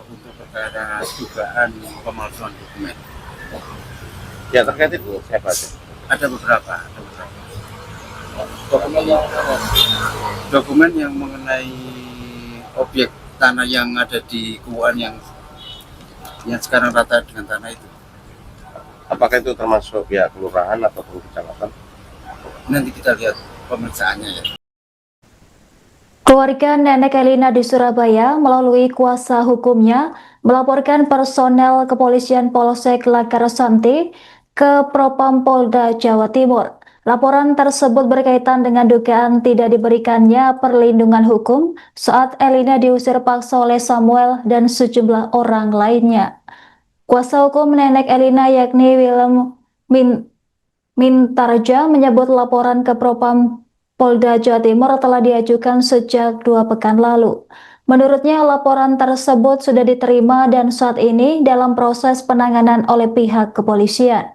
untuk perkara dugaan pemalsuan dokumen. Ya terkait itu siapa aja? Ada beberapa. Dokumen yang Dokumen yang mengenai objek tanah yang ada di Kubuan yang sekarang rata dengan tanah itu. apakah itu termasuk pihak kelurahan ataupun kecamatan? Nanti kita lihat pemeriksaannya ya. Keluarga Nenek Elina di Surabaya melalui kuasa hukumnya melaporkan personel kepolisian Polsek Lakasanti ke Propam Polda Jawa Timur. Laporan tersebut berkaitan dengan dugaan tidak diberikannya perlindungan hukum saat Elina diusir paksa oleh Samuel dan sejumlah orang lainnya. Kuasa hukum Nenek Elina yakni Willem Mintarja menyebut laporan ke Propam Polda Jawa Timur telah diajukan sejak 2 pekan lalu. Menurutnya laporan tersebut sudah diterima dan saat ini dalam proses penanganan oleh pihak kepolisian.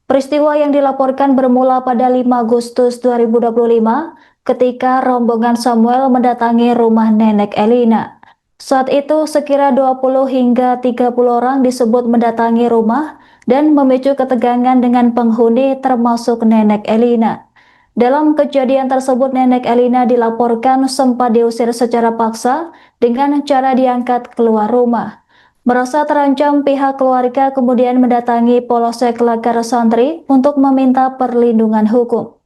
Peristiwa yang dilaporkan bermula pada 5 Agustus 2025 ketika rombongan Samuel mendatangi rumah Nenek Elina. Saat itu sekira 20 hingga 30 orang disebut mendatangi rumah dan memicu ketegangan dengan penghuni termasuk Nenek Elina. Dalam kejadian tersebut, Nenek Elina dilaporkan sempat diusir secara paksa dengan cara diangkat keluar rumah. Merasa terancam, pihak keluarga kemudian mendatangi Polsek Lakasanti untuk meminta perlindungan hukum.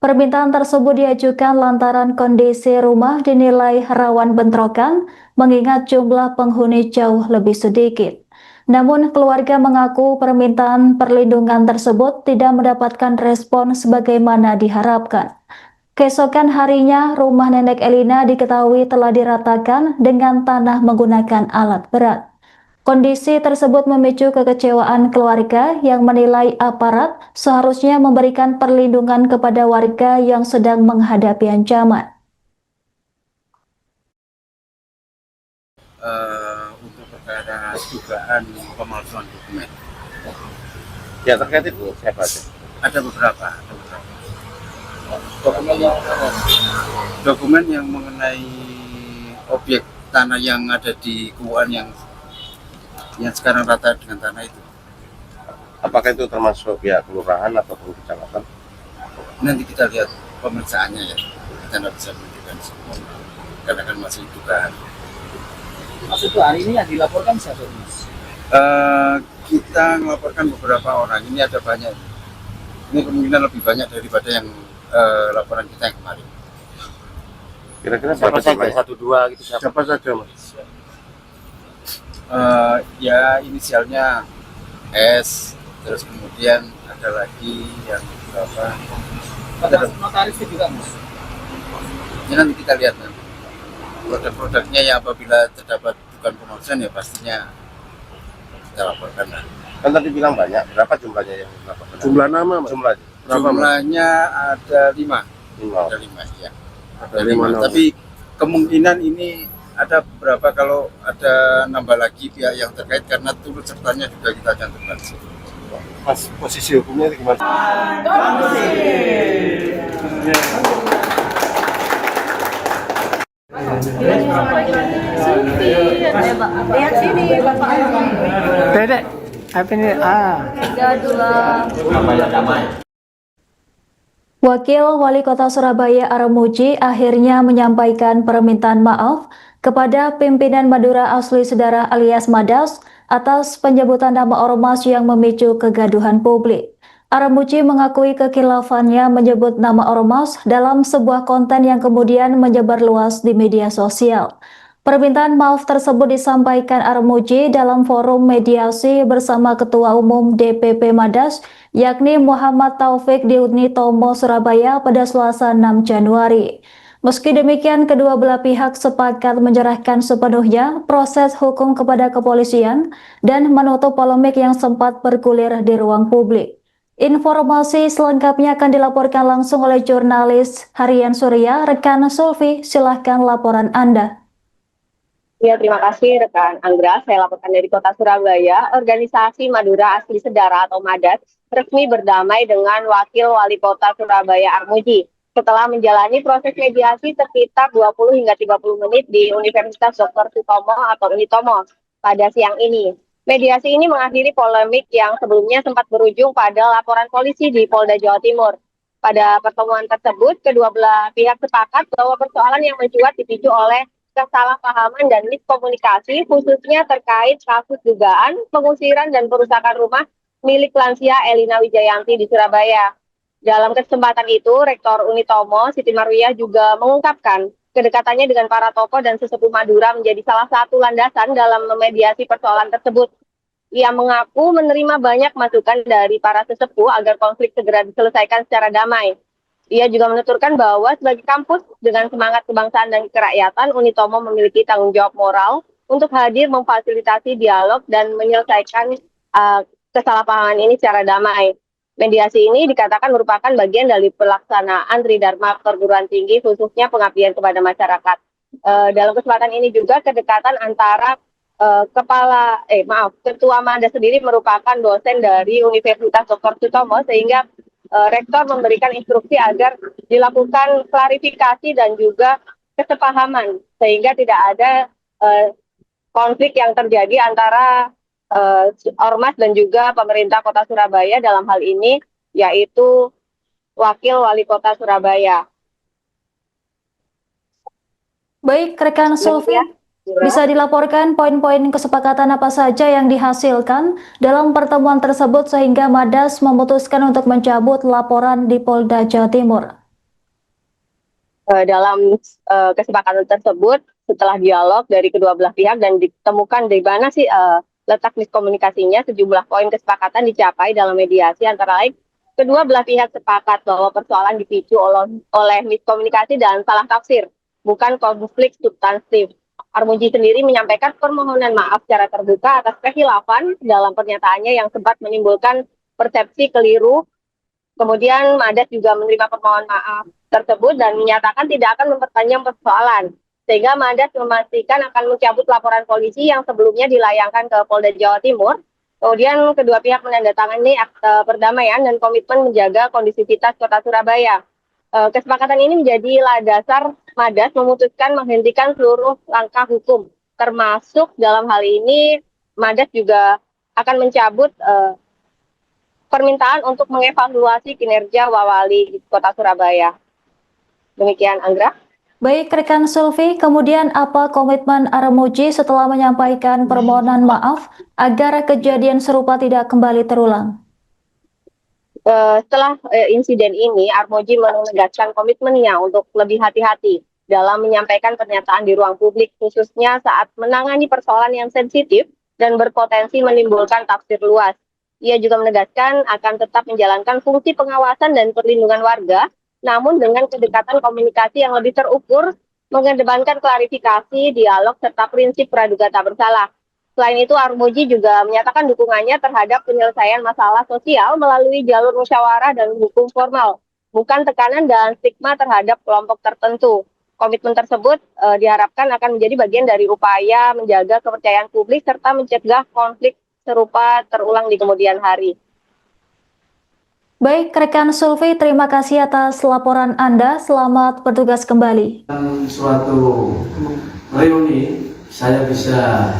Permintaan tersebut diajukan lantaran kondisi rumah dinilai rawan bentrokan, mengingat jumlah penghuni jauh lebih sedikit. Namun, keluarga mengaku permintaan perlindungan tersebut tidak mendapatkan respon sebagaimana diharapkan. Keesokan harinya, rumah Nenek Elina diketahui telah diratakan dengan tanah menggunakan alat berat. Kondisi tersebut memicu kekecewaan keluarga yang menilai aparat seharusnya memberikan perlindungan kepada warga yang sedang menghadapi ancaman. Untuk perkara dugaan pemalsuan dokumen. Ya terkait itu siapa aja? Ada beberapa. Dokumen yang mengenai objek tanah yang ada di Kubuan yang sekarang rata dengan tanah itu. Apakah itu termasuk pihak kelurahan ataupun kecamatan? Nanti kita lihat pemeriksaannya ya. Kita tidak bisa menentukan semua karena kan masih dugaan. Maksud hari ini yang dilaporkan siapa, Mas? Kita melaporkan beberapa orang. Ini ada banyak. Ini kemungkinan lebih banyak daripada yang laporan kita yang kemarin. Kira-kira Siapa berapa saja? jumlahnya? 1, 2 gitu siapa? Siapa saja mas? Ya inisialnya S. Terus kemudian ada lagi yang berapa? Termasuk notaris juga, Mas? Ini nanti kita lihat nanti. Produk-produknya ya apabila terdapat dugaan pemalsuan ya pastinya kita laporkan. Kan tadi bilang banyak, berapa jumlahnya yang dilaporkan? Jumlah nama, Mas? Jumlahnya? Berapa, Mas? Jumlahnya ada 5. Ada 5 ya. Ada 5. Tapi kemungkinan ini ada beberapa kalau ada nambah lagi pihak yang terkait karena turut sertanya juga kita cantumkan. Mas, posisi hukumnya gimana? Lihat sini, Bapak. Dedek, apa ini? 3, 2. Wakil Wali Kota Surabaya Armuji akhirnya menyampaikan permintaan maaf kepada pimpinan Madura Asli Sedarah alias Madas atas penyebutan nama ormas yang memicu kegaduhan publik. Armuji mengakui kekilafannya menyebut nama ormas dalam sebuah konten yang kemudian menyebar luas di media sosial. Permintaan maaf tersebut disampaikan Armuji dalam forum mediasi bersama Ketua Umum DPP Madas, yakni Muhammad Taufik di Unitomo, Surabaya pada Selasa 6 Januari. Meski demikian, kedua belah pihak sepakat menyerahkan sepenuhnya proses hukum kepada kepolisian dan menutup polemik yang sempat bergulir di ruang publik. Informasi selengkapnya akan dilaporkan langsung oleh jurnalis Harian Surya, rekan Sulfi. Silahkan laporan Anda. Ya, terima kasih rekan Anggra. Saya laporkan dari Kota Surabaya. Organisasi Madura Asli Sedarah atau Madas resmi berdamai dengan Wakil Wali Kota Surabaya Armuji. setelah menjalani proses mediasi sekitar 20 hingga 30 menit di Universitas Dr. Sutomo atau Unitomo pada siang ini. Mediasi ini mengakhiri polemik yang sebelumnya sempat berujung pada laporan polisi di Polda Jawa Timur. Pada pertemuan tersebut, kedua belah pihak sepakat bahwa persoalan yang mencuat dipicu oleh kesalahpahaman dan miskomunikasi, khususnya terkait kasus dugaan pengusiran dan perusakan rumah milik lansia Elina Wijayanti di Surabaya. Dalam kesempatan itu, Rektor Unitomo, Siti Marwiyah juga mengungkapkan kedekatannya dengan para tokoh dan sesepuh Madura menjadi salah satu landasan dalam memediasi persoalan tersebut. Ia mengaku menerima banyak masukan dari para sesepuh agar konflik segera diselesaikan secara damai. Ia juga menuturkan bahwa sebagai kampus dengan semangat kebangsaan dan kerakyatan, Unitomo memiliki tanggung jawab moral untuk hadir memfasilitasi dialog dan menyelesaikan kesalahpahaman ini secara damai. Mediasi ini dikatakan merupakan bagian dari pelaksanaan Tridharma perguruan tinggi, khususnya pengabdian kepada masyarakat. Dalam kesempatan ini juga kedekatan antara Ketua Mada sendiri merupakan dosen dari Universitas Dr. Sutomo, sehingga Rektor memberikan instruksi agar dilakukan klarifikasi dan juga kesepahaman, sehingga tidak ada konflik yang terjadi antara Ormas dan juga pemerintah Kota Surabaya dalam hal ini, yaitu Wakil Wali Kota Surabaya. Baik, rekan Sulfi, bisa dilaporkan poin-poin kesepakatan apa saja yang dihasilkan dalam pertemuan tersebut sehingga Madas memutuskan untuk mencabut laporan di Polda Jawa Timur? Dalam kesepakatan tersebut, setelah dialog dari kedua belah pihak dan ditemukan di mana sih letak miskomunikasinya, sejumlah poin kesepakatan dicapai dalam mediasi. Antara lain, kedua belah pihak sepakat bahwa persoalan dipicu oleh miskomunikasi dan salah tafsir, bukan konflik substantif. Armuji sendiri menyampaikan permohonan maaf secara terbuka atas kehilafan dalam pernyataannya yang sempat menimbulkan persepsi keliru. Kemudian Madas juga menerima permohonan maaf tersebut dan menyatakan tidak akan memperpanjang persoalan. Sehingga Madas memastikan akan mencabut laporan polisi yang sebelumnya dilayangkan ke Polda Jawa Timur. Kemudian kedua pihak menandatangani akte perdamaian dan komitmen menjaga kondisivitas Kota Surabaya. Kesepakatan ini menjadi dasar Madas memutuskan menghentikan seluruh langkah hukum, termasuk dalam hal ini Madas juga akan mencabut permintaan untuk mengevaluasi kinerja Wawali di Kota Surabaya. Demikian, Anggra. Baik, rekan Sulfi, kemudian apa komitmen Armuji setelah menyampaikan permohonan maaf agar kejadian serupa tidak kembali terulang? Setelah insiden ini, Armuji menegaskan komitmennya untuk lebih hati-hati dalam menyampaikan pernyataan di ruang publik, khususnya saat menangani persoalan yang sensitif dan berpotensi menimbulkan tafsir luas. Ia juga menegaskan akan tetap menjalankan fungsi pengawasan dan perlindungan warga, namun dengan kedekatan komunikasi yang lebih terukur, mengedepankan klarifikasi, dialog, serta prinsip praduga tak bersalah. Selain itu, Armuji juga menyatakan dukungannya terhadap penyelesaian masalah sosial melalui jalur musyawarah dan hukum formal, bukan tekanan dan stigma terhadap kelompok tertentu. Komitmen tersebut diharapkan akan menjadi bagian dari upaya menjaga kepercayaan publik serta mencegah konflik serupa terulang di kemudian hari. Baik, rekan Sulfi, terima kasih atas laporan Anda. Selamat bertugas kembali. Suatu reuni saya bisa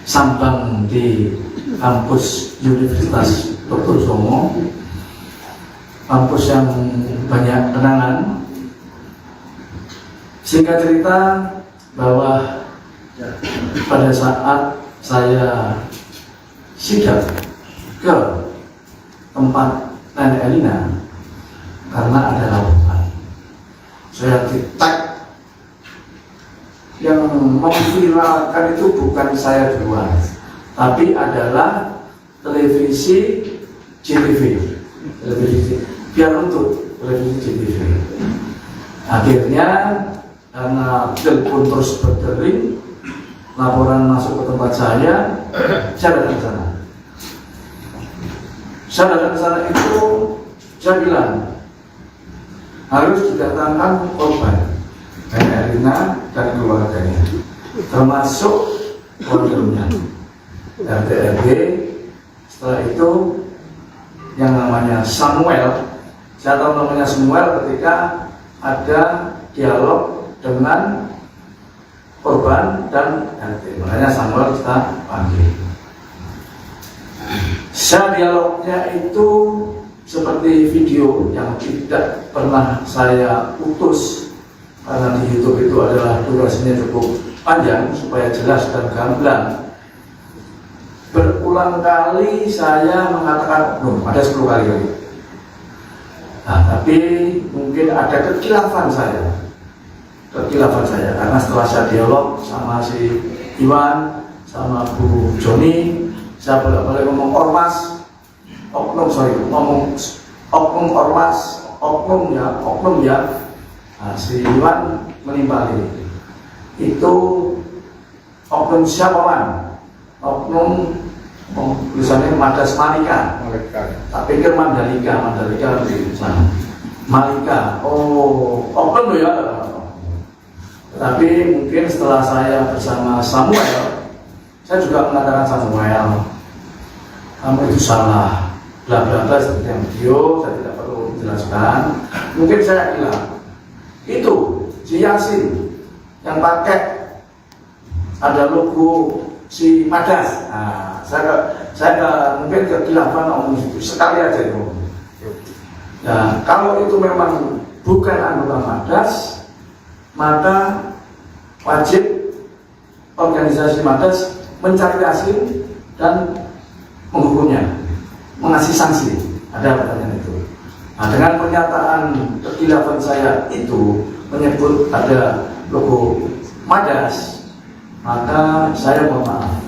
sambang di kampus Universitas Dr. Sutomo, kampus yang banyak kenangan. Singkat cerita bahwa pada saat saya sidak ke tempat Nenek Elina karena ada laporan, saya di-tag. Yang memviralkan itu bukan saya duluan, tapi adalah televisi JTV, biar untuk televisi JTV. Akhirnya karena telepon terus berdering, laporan masuk ke tempat saya datang ke sana. Saya datang ke sana itu, saya bilang harus didatangkan korban Nenek Elina dan keluarganya, termasuk keluarganya RT RW. Setelah itu yang namanya Samuel, saya tahu namanya Samuel ketika ada dialog dengan korban dan RT. Makanya Samuel kita panggil. Dialognya itu seperti video yang tidak pernah saya putus, karena di YouTube itu adalah durasinya cukup panjang supaya jelas dan gamblang. Berulang kali saya mengatakan oknum, ada 10 kali lagi. Nah, tapi mungkin ada kekilafan saya karena setelah saya dialog sama si Iwan sama Bu Joni, saya boleh ngomong ormas, oknum ya. Nah, si Iwan menimpali itu oknum siapa man? Oknum tulisannya Madas Malika. Tak pikir Mandalika di sana. Malika. Oh, oknum ya. Tapi mungkin setelah saya bersama Samuel, saya juga mengatakan Samuel, kamu itu salah, bla bla bla seperti yang video, saya tidak perlu menjelaskan. Mungkin saya bilang, itu si Yasin yang pakai ada logo si Madas. Nah, saya mungkin kekilafan omong itu sekali aja itu. Nah, kalau itu memang bukan anggota Madas, maka wajib organisasi Madas mencari Yasin dan menghukumnya, mengasih sanksi. Ada pertanyaan itu. Nah, dengan pernyataan kekilafan saya itu menyebut ada logo Madas, maka saya mohon maaf.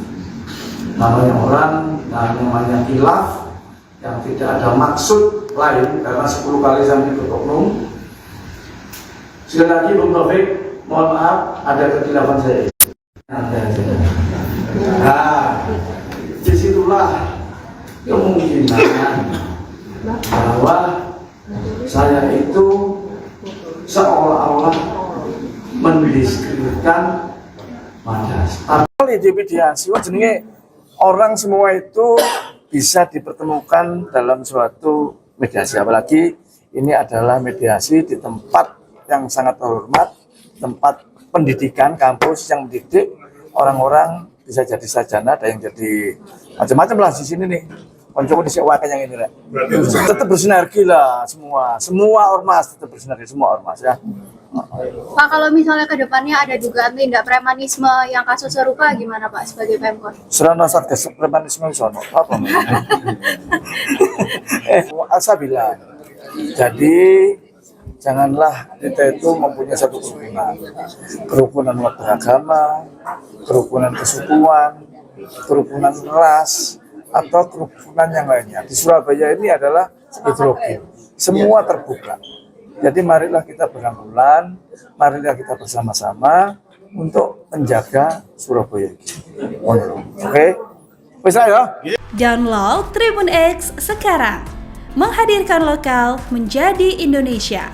Namanya orang, namanya khilaf yang tidak ada maksud lain, karena 10 kali saya menyebut oknum. Sekali lagi Bung Taufik, mohon maaf ada kekilafan saya. Nah, disitulah kemungkinan bahwa saya itu seolah-olah mendiskreditkan Madas. Di mediasi, jenenge orang semua itu bisa dipertemukan dalam suatu mediasi, apalagi ini adalah mediasi di tempat yang sangat terhormat, tempat pendidikan, kampus yang mendidik orang-orang, bisa jadi sarjana, ada yang jadi macam-macam lah di sini nih. Konco di sewakan yang ini, tetap bersinergi lah semua ormas tetap bersinergi, semua ormas ya. Pak, kalau misalnya ke depannya ada dugaan tindak premanisme yang kasus serupa, gimana Pak sebagai Pemkot? Serana Satgas premanisme sono apa? Saya bilang, jadi janganlah kita itu mempunyai satu kerukunan umat beragama, kerukunan kesukuan, kerukunan ras, atau kerukunan yang lainnya. Di Surabaya ini adalah heterogen, semua terbuka. Jadi marilah kita berangkulan, marilah kita bersama-sama untuk menjaga Surabaya ini. Oke? Bisa ya? Download Tribun X sekarang. Menghadirkan lokal menjadi Indonesia.